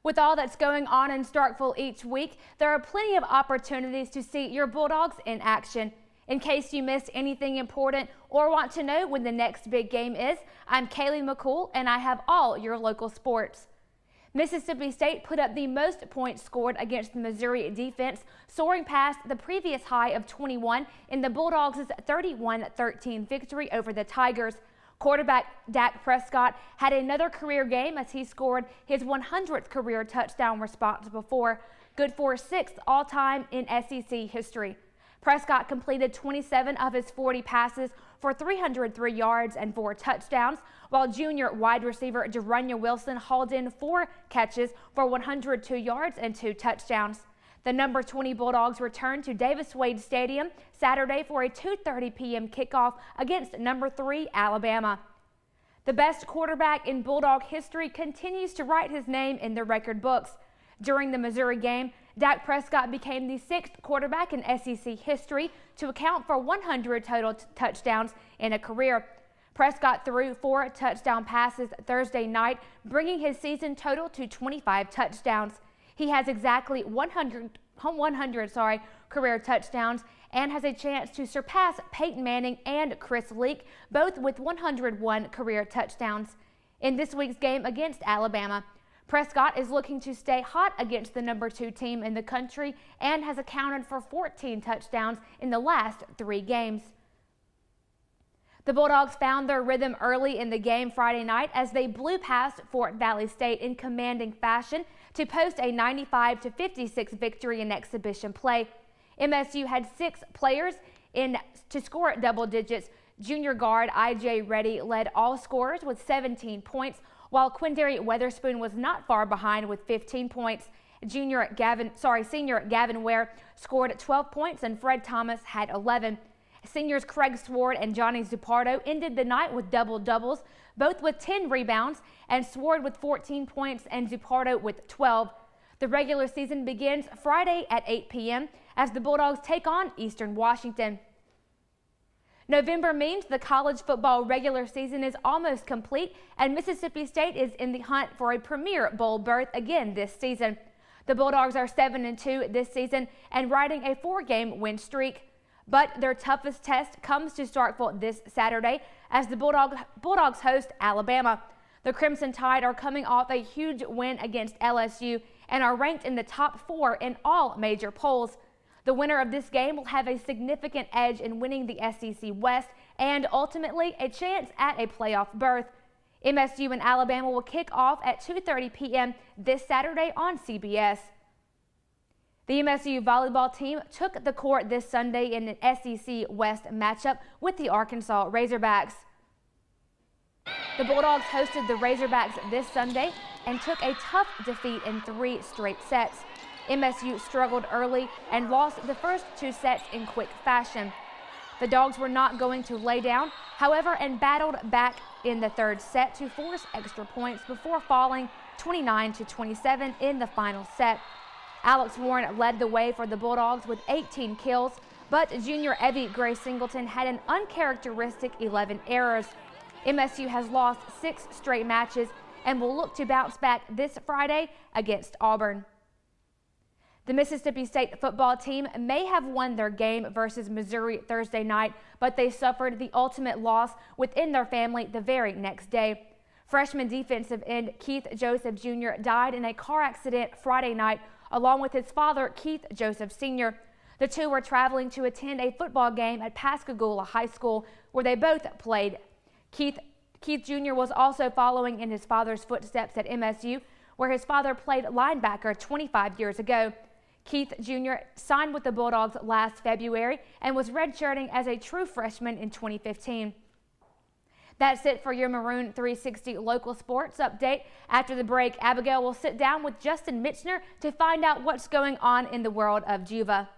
With all that's going on in Starkville each week, there are plenty of opportunities to see your Bulldogs in action. In case you missed anything important or want to know when the next big game is, I'm Kaylee McCool and I have all your local sports. Mississippi State put up the most points scored against the Missouri defense, soaring past the previous high of 21 in the Bulldogs' 31-13 victory over the Tigers. Quarterback Dak Prescott had another career game as he scored his 100th career touchdown responsible for, good for 6th all-time in SEC history. Prescott completed 27 of his 40 passes for 303 yards and 4 touchdowns, while junior wide receiver Jerunya Wilson hauled in 4 catches for 102 yards and 2 touchdowns. The number 20 Bulldogs returned to Davis-Wade Stadium Saturday for a 2:30 p.m. kickoff against number 3 Alabama. The best quarterback in Bulldog history continues to write his name in the record books. During the Missouri game, Dak Prescott became the 6th quarterback in SEC history to account for 100 total touchdowns in a career. Prescott threw 4 touchdown passes Thursday night, bringing his season total to 25 touchdowns. He has exactly 100 career touchdowns and has a chance to surpass Peyton Manning and Chris Leak, both with 101 career touchdowns. In this week's game against Alabama, Prescott is looking to stay hot against the number 2 team in the country and has accounted for 14 touchdowns in the last 3 games. The Bulldogs found their rhythm early in the game Friday night as they blew past Fort Valley State in commanding fashion to post a 95-56 victory in exhibition play. MSU had 6 players to score at double digits. Junior guard I.J. Reddy led all scorers with 17 points, while Quindary Weatherspoon was not far behind with 15 points. Senior Gavin Ware scored 12 points and Fred Thomas had 11. Seniors Craig Sword and Johnny Zupardo ended the night with double-doubles, both with 10 rebounds, and Sword with 14 points and Zupardo with 12. The regular season begins Friday at 8 p.m. as the Bulldogs take on Eastern Washington. November means the college football regular season is almost complete, and Mississippi State is in the hunt for a premier bowl berth again this season. The Bulldogs are 7-2 this season and riding a 4-game win streak. But their toughest test comes to Starkville this Saturday as the Bulldogs host Alabama. The Crimson Tide are coming off a huge win against LSU and are ranked in the top 4 in all major polls. The winner of this game will have a significant edge in winning the SEC West and ultimately a chance at a playoff berth. MSU and Alabama will kick off at 2:30 p.m. this Saturday on CBS. The MSU volleyball team took the court this Sunday in an SEC West matchup with the Arkansas Razorbacks. The Bulldogs hosted the Razorbacks this Sunday and took a tough defeat in 3 straight sets. MSU struggled early and lost the first 2 sets in quick fashion. The Dogs were not going to lay down, however, and battled back in the 3rd set to force extra points before falling 29-27 in the final set. Alex Warren led the way for the Bulldogs with 18 kills, but junior Evie Gray Singleton had an uncharacteristic 11 errors. MSU has lost 6 straight matches and will look to bounce back this Friday against Auburn. The Mississippi State football team may have won their game versus Missouri Thursday night, but they suffered the ultimate loss within their family the very next day. Freshman defensive end Keith Joseph Jr. died in a car accident Friday night, along with his father, Keith Joseph Sr. The two were traveling to attend a football game at Pascagoula High School, where they both played. Keith Jr. was also following in his father's footsteps at MSU, where his father played linebacker 25 years ago. Keith Jr. signed with the Bulldogs last February and was redshirting as a true freshman in 2015. That's it for your Maroon 360 local sports update. After the break, Abigail will sit down with Justin Mitchner to find out what's going on in the world of Juva.